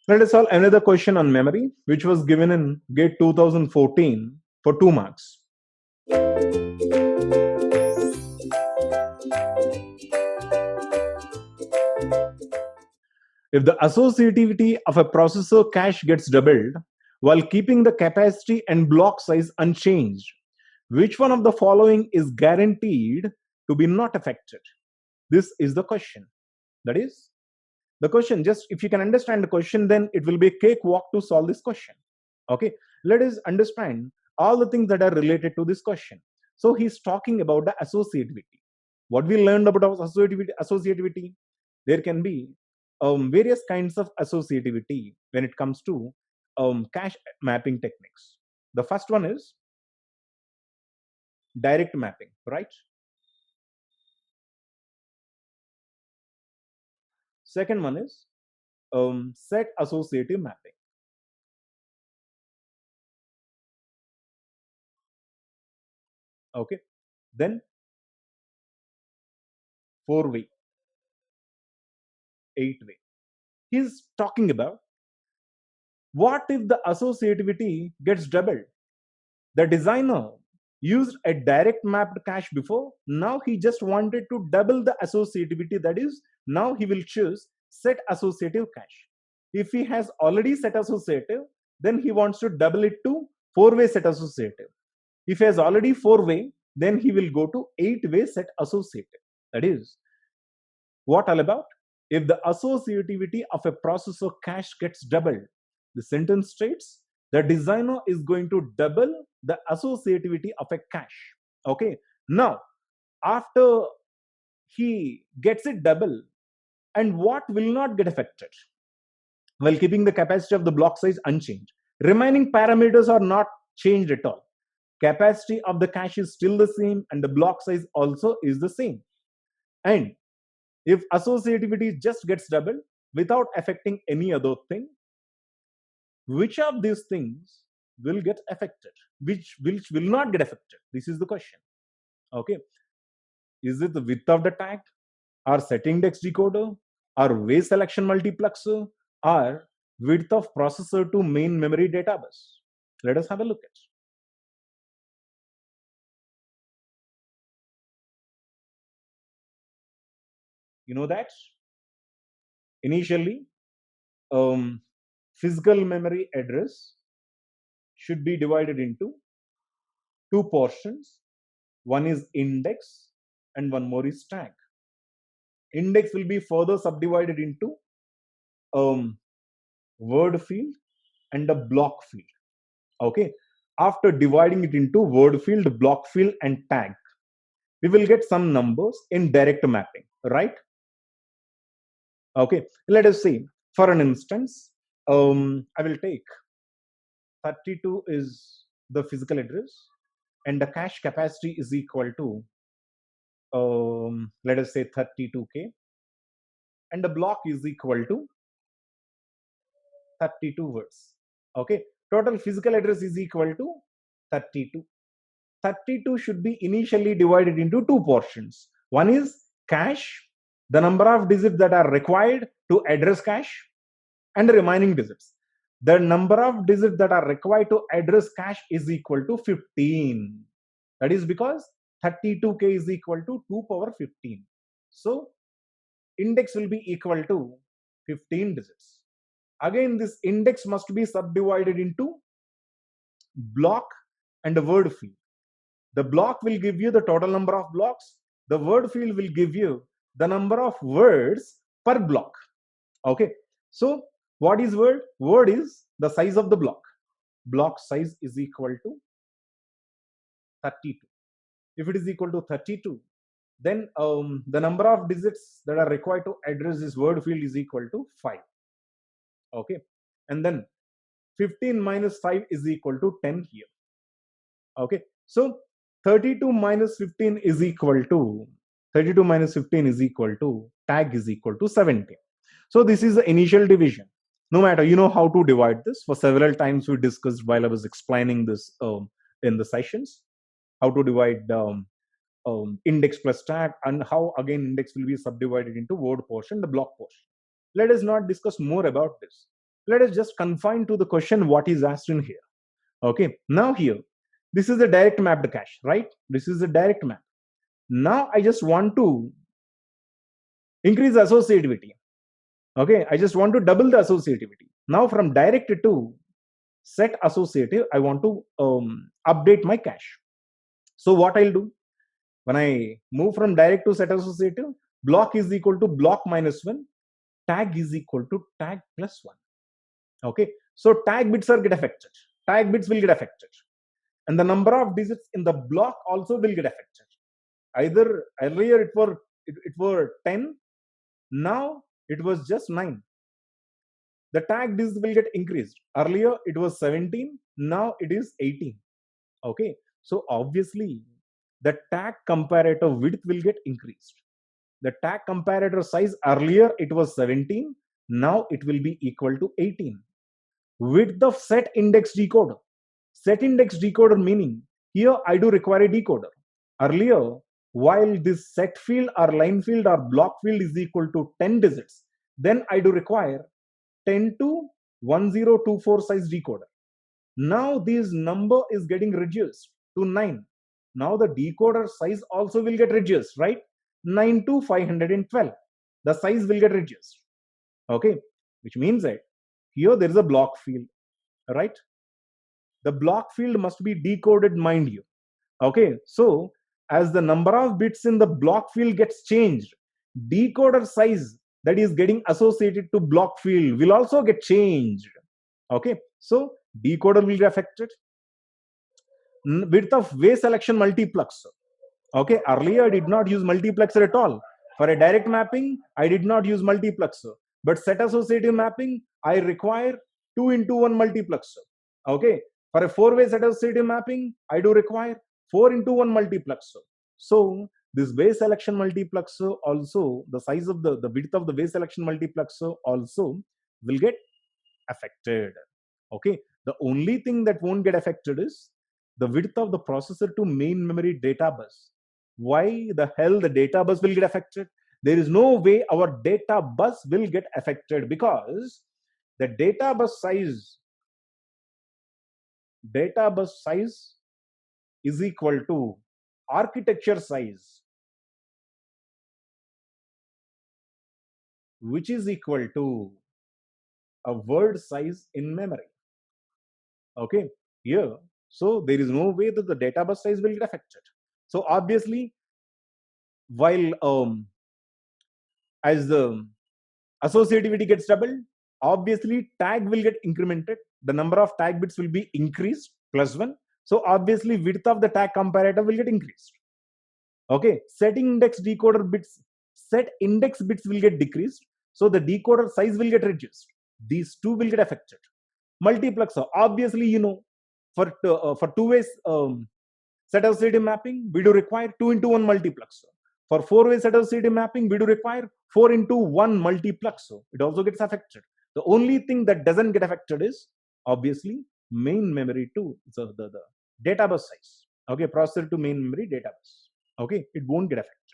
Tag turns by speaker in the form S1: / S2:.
S1: Let us solve another question on memory, which was given in GATE 2014 for 2 marks. If the associativity of a processor cache gets doubled while keeping the capacity and block size unchanged, which one of the following is guaranteed to be not affected? This is the question. That is the question. Just if you can understand the question, then it will be a cakewalk to solve this question. Okay, let us understand all the things that are related to this question. So he's talking about the associativity. What we learned about associativity, there can be various kinds of associativity when it comes to cache mapping techniques. The first one is direct mapping, right? Second one is set associative mapping. Okay, then 4-way, 8-way. He's talking about what if the associativity gets doubled. The designer used a direct mapped cache before. Now he just wanted to double the associativity. That is, now he will choose set associative cache. If he has already set associative, then he wants to double it to 4-way set associative. If he has already 4-way, then he will go to 8-way set associative. That is, what all about? If the associativity of a processor cache gets doubled, the sentence states the designer is going to double the associativity of a cache. Okay. Now, after he gets it double, and what will not get affected? While keeping the capacity of the block size unchanged. Remaining parameters are not changed at all. Capacity of the cache is still the same, and the block size also is the same. And if associativity just gets doubled without affecting any other thing, which of these things will get affected? Which will not get affected? This is the question. Okay. Is it the width of the tag, or set index decoder, or way selection multiplexer, or width of processor to main memory data bus? Let us have a look at. You know that initially physical memory address should be divided into two portions. One is index and one more is tag. Index will be further subdivided into word field and a block field. Okay. After dividing it into word field, block field, and tag, we will get some numbers in direct mapping, right? Okay. Let us see. For an instance, I will take 32 is the physical address, and the cache capacity is equal to let us say 32K, and the block is equal to 32 words. Okay, total physical address is equal to 32. 32 should be initially divided into two portions. One is cache, the number of digits that are required to address cache, and the remaining digits. The number of digits that are required to address cache is equal to 15. That is because 32K is equal to 2 power 15. So index will be equal to 15 digits. Again, this index must be subdivided into block and a word field. The block will give you the total number of blocks. The word field will give you the number of words per block. Okay. So what is word? Word is the size of the block. Block size is equal to 32. If it is equal to 32, then the number of digits that are required to address this word field is equal to 5. Okay. And then 15 minus 5 is equal to 10 here. Okay. So 32 minus 15 is equal to 32 minus 15 is equal to tag is equal to 17. So this is the initial division. No matter, you know how to divide this. For several times we discussed while I was explaining this in the sessions, how to divide index plus tag, and how again index will be subdivided into word portion, the block portion. Let us not discuss more about this. let us just confine to the question what is asked in here. Okay, now here, this is a direct mapped cache, right? This is a direct map. Now I just want to increase associativity. Okay, I just want to double the associativity. Now from direct to set associative, I want to update my cache. So what I'll do, when I move from direct to set associative, block is equal to block minus 1, tag is equal to tag plus 1. Okay, so tag bits are get affected. Tag bits will get affected. And the number of digits in the block also will get affected. Either earlier it were 10, now it was just 9. The tag digits will get increased. Earlier it was 17, now it is 18. Okay, so obviously the tag comparator width will get increased. The tag comparator size, earlier it was 17, now it will be equal to 18. Width of set index decoder. Set index decoder meaning here I do require a decoder. Earlier, while this set field or line field or block field is equal to 10 digits, then I do require 10 to 1024 size decoder. Now this number is getting reduced to 9. Now the decoder size also will get reduced, right? 9 to 512. The size will get reduced. Okay, which means that here there is a block field, right? The block field must be decoded, mind you. Okay, so as the number of bits in the block field gets changed, decoder size that is getting associated to block field will also get changed. Okay, so decoder will get affected. Width of way selection multiplexer. Okay, earlier I did not use multiplexer at all. For a direct mapping, I did not use multiplexer. But set associative mapping, I require 2 into 1 multiplexer. Okay, for a 4-way set associative mapping, I do require 4 into 1 multiplexer. So this way selection multiplexer also, the size of the width of the way selection multiplexer also will get affected. Okay, the only thing that won't get affected is the width of the processor to main memory data bus. Why the hell the data bus will get affected? There is no way our data bus will get affected, because the data bus size is equal to architecture size, which is equal to a word size in memory. Okay, here, so there is no way that the data bus size will get affected. So obviously, while as the associativity gets doubled, obviously tag will get incremented. The number of tag bits will be increased +1. So obviously width of the tag comparator will get increased. Okay, set index bits will get decreased. So the decoder size will get reduced. These two will get affected. Multiplexer, obviously, you know, for 2-way set associative mapping, we do require 2 into 1 multiplexer. For 4-way set associative mapping, we do require 4 into 1 multiplexer. It also gets affected. The only thing that doesn't get affected is obviously main memory to the data bus size. Okay, processor to main memory data bus. Okay, it won't get affected.